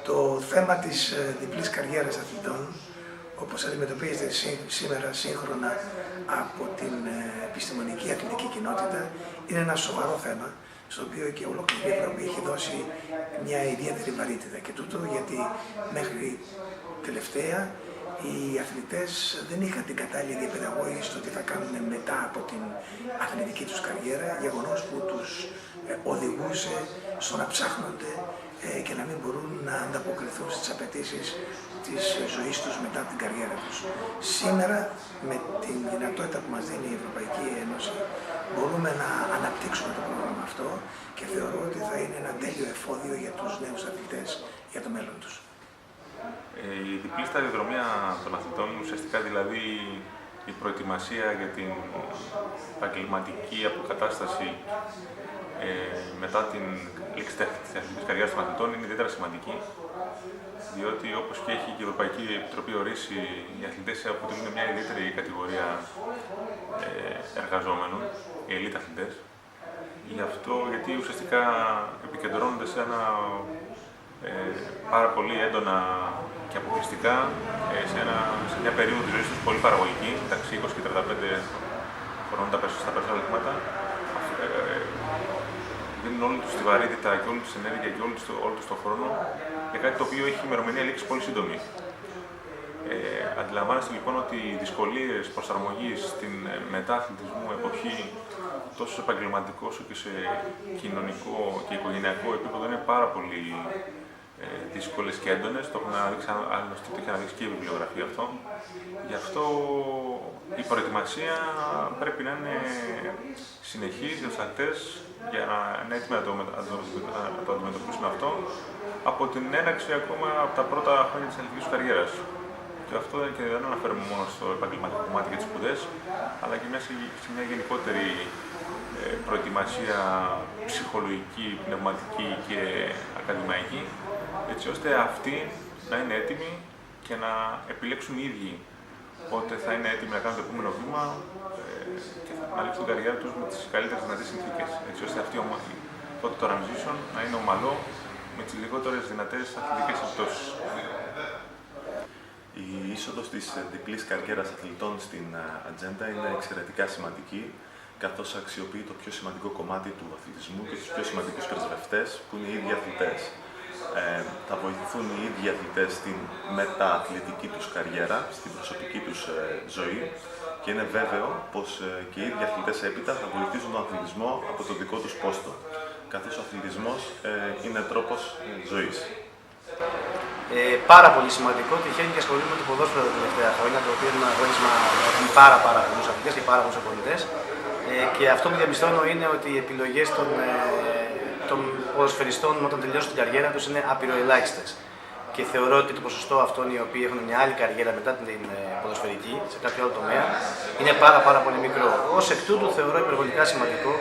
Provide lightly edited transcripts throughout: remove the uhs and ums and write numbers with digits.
Το θέμα της διπλής καριέρας αθλητών, όπως αντιμετωπίζεται σήμερα σύγχρονα από την επιστημονική αθλητική κοινότητα, είναι ένα σοβαρό θέμα, στο οποίο και ολόκληρη η Ευρώπη έχει δώσει μια ιδιαίτερη βαρύτητα. Και τούτο γιατί μέχρι τελευταία οι αθλητές δεν είχαν την κατάλληλη διαπαιδαγώγηση στο τι θα κάνουν μετά από την αθλητική τους καριέρα, γεγονός που τους οδηγούσε στο να ψάχνονται και να μην μπορούν να ανταποκριθούν στις απαιτήσεις της ζωής τους μετά την καριέρα τους. Σήμερα, με την δυνατότητα που μας δίνει η Ευρωπαϊκή Ένωση, μπορούμε να αναπτύξουμε το πρόγραμμα αυτό και θεωρώ ότι θα είναι ένα τέλειο εφόδιο για τους νέους αθλητές για το μέλλον τους. Η διπλή σταδιοδρομία των αθλητών, ουσιαστικά δηλαδή η προετοιμασία για την επαγγελματική αποκατάσταση μετά την λήξη της αθλητικής καριέρας των αθλητών, είναι ιδιαίτερα σημαντική, διότι όπως και έχει και η Ευρωπαϊκή Επιτροπή ορίσει, οι αθλητές αποτελούν μια ιδιαίτερη κατηγορία εργαζόμενων, οι elite αθλητές. Γι' αυτό, γιατί ουσιαστικά επικεντρώνονται σε ένα πάρα πολύ έντονα και αποκλειστικά σε μια περίοδο της ζωής τους πολύ παραγωγική, μεταξύ 20 και 35 χρονών στα περισσότερα αθλήματα. Δίνουν όλη τους τη βαρύτητα και όλη τους ενέργεια και όλο τους τον χρόνο για κάτι το οποίο έχει ημερομηνία λήξη πολύ σύντομη. Αντιλαμβάνεστε λοιπόν ότι οι δυσκολίες προσαρμογής στην μετάθλητισμού εποχή, τόσο σε επαγγελματικό όσο και σε κοινωνικό και οικογενειακό επίπεδο, είναι πάρα πολύ δύσκολες και έντονες. Το έχουν αναδείξει, άλλωστε το έχει αναδείξει και η βιβλιογραφία αυτό. Γι' αυτό η προετοιμασία πρέπει να είναι συνεχής για τους αθλητές, για να είναι έτοιμοι να το αντιμετωπίσουν αυτό από την έναρξη ακόμα από τα πρώτα χρόνια της αθλητικής τους καριέρας. Και αυτό και δεν αναφέρουμε μόνο στο επαγγελματικό κομμάτι για τις σπουδές, αλλά και σε μια γενικότερη προετοιμασία ψυχολογική, πνευματική και ακαδημαϊκή, έτσι ώστε αυτοί να είναι έτοιμοι και να επιλέξουν οι ίδιοι πότε θα είναι έτοιμοι να κάνουν το επόμενο βήμα και να λήξουν την καριέρα τους με τις καλύτερες δυνατές συνθήκες. Έτσι ώστε το transition να είναι ομαλό με τις λιγότερες δυνατές αθλητικές επιπτώσεις. Η είσοδος της διπλής καριέρας αθλητών στην ατζέντα είναι εξαιρετικά σημαντική, καθώς αξιοποιεί το πιο σημαντικό κομμάτι του αθλητισμού και τους πιο σημαντικούς πρεσβευτές, που είναι οι ίδιοι αθλητές. Θα βοηθηθούν οι ίδιοι αθλητές στην μετααθλητική τους καριέρα, στην προσωπική τους ζωή, και είναι βέβαιο πως και οι ίδιοι αθλητές έπειτα θα βοηθήσουν τον αθλητισμό από το δικό τους πόστο, καθώς ο αθλητισμός είναι τρόπος ζωής. Πάρα πολύ σημαντικό, τυχαίνει και ασχολούμαι με το ποδόσφαιρο τα τελευταία χρόνια, το οποίο είναι ένα αγώνισμα με πάρα πολλούς αθλητές και πάρα πολλούς απολυτές. Και αυτό που διαπιστώνω είναι ότι οι επιλογές των ποδοσφαιριστών όταν τελειώσουν την καριέρα τους είναι απειροελάχιστες. Και θεωρώ ότι το ποσοστό αυτών οι οποίοι έχουν μια άλλη καριέρα μετά την ποδοσφαιρική, σε κάποιο άλλο τομέα, είναι πάρα πολύ μικρό. Ως εκ τούτου θεωρώ υπερβολικά σημαντικό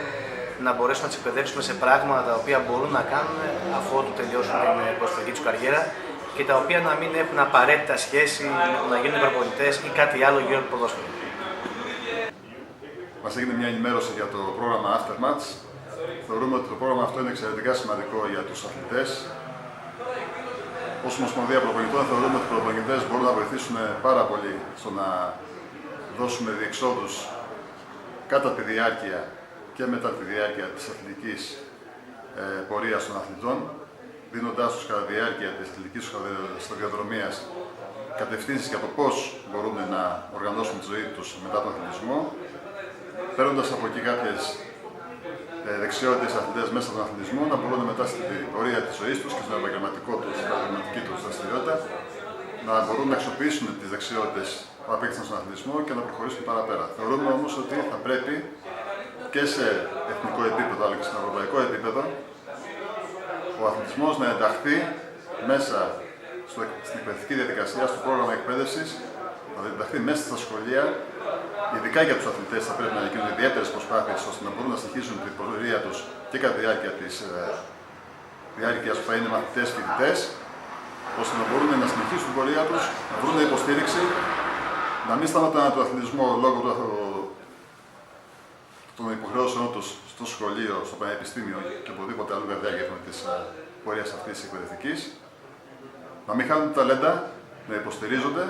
να μπορέσουμε να τις εκπαιδεύσουμε σε πράγματα τα οποία μπορούν να κάνουν αφού τελειώσουν την ποδοσφαιρική τους καριέρα και τα οποία να μην έχουν απαραίτητα σχέση με το να γίνουν προπονητές ή κάτι άλλο γύρω από το ποδόσφαιρο. Μας έγινε μια ενημέρωση για το πρόγραμμα Aftermatch. Θεωρούμε ότι το πρόγραμμα αυτό είναι εξαιρετικά σημαντικό για τους αθλητές. Ως Ομοσπονδία Προπονητών θεωρούμε ότι οι προπονητές μπορούν να βοηθήσουν πάρα πολύ στο να δώσουμε διεξόδους κατά τη διάρκεια και μετά τη διάρκεια της αθλητικής πορείας των αθλητών, δίνοντάς τους κατά τη διάρκεια της αθλητικής σταδιοδρομίας κατευθύνσεις για το πώς μπορούν να οργανώσουν τη ζωή τους μετά τον αθλητισμό, παίρνοντας από εκεί κάποιες δεξιότητες αθλητές μέσα στον αθλητισμό να μπορούν μετά στην πορεία της ζωής τους και στην επαγγελματική τους δραστηριότητα να μπορούν να αξιοποιήσουν τις δεξιότητες που απέκτησαν στον αθλητισμό και να προχωρήσουν παραπέρα. Θεωρούμε όμως ότι θα πρέπει και σε εθνικό επίπεδο αλλά και σε ευρωπαϊκό επίπεδο ο αθλητισμός να ενταχθεί μέσα στην εκπαιδευτική διαδικασία, στο πρόγραμμα εκπαίδευσης, να ενταχθεί μέσα στα σχολεία. Ειδικά για τους αθλητές θα πρέπει να γίνουν ιδιαίτερες προσπάθειες ώστε να μπορούν να συνεχίσουν την πορεία τους και κατά τη διάρκεια της διάρκειας που θα είναι μαθητές φοιτητές, ώστε να μπορούν να συνεχίσουν την πορεία τους, να βρουν υποστήριξη, να μην σταματάνε τον αθλητισμό λόγω των υποχρεώσεων τους στο σχολείο, στο πανεπιστήμιο και οπουδήποτε αλλού κατά τη διάρκεια της πορείας αυτής της εκπαιδευτικής. να μην χάνουν ταλέντα, να υποστηρίζονται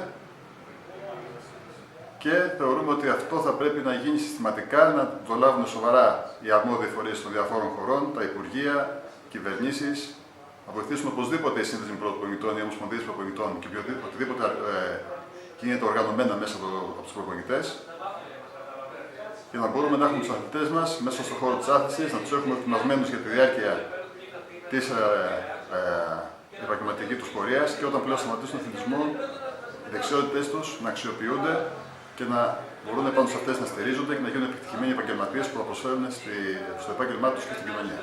και θεωρούμε ότι αυτό θα πρέπει να γίνει συστηματικά, να το λάβουν σοβαρά οι αρμόδιοι φορείς των διαφόρων χωρών, τα υπουργεία, κυβερνήσεις, να βοηθήσουν οπωσδήποτε οι σύνδεσμοι προπονητών, οι ομοσπονδίες προπονητών και οτιδήποτε γίνεται οργανωμένα μέσα από τους προπονητές, για να μπορούμε να έχουμε τους αθλητές μας μέσα στον χώρο της άθλησης, να τους έχουμε ετοιμασμένους για τη διάρκεια της επαγγελματικής τους πορείας και όταν πλέον σταματήσουν τον αθλητισμό, οι δεξιότητες τους να αξιοποιούνται και να μπορούν πάνω σε αυτές να στηρίζονται και να γίνουν επιτυχημένοι επαγγελματίες που θα προσφέρουν στο επάγγελμά τους και στην κοινωνία.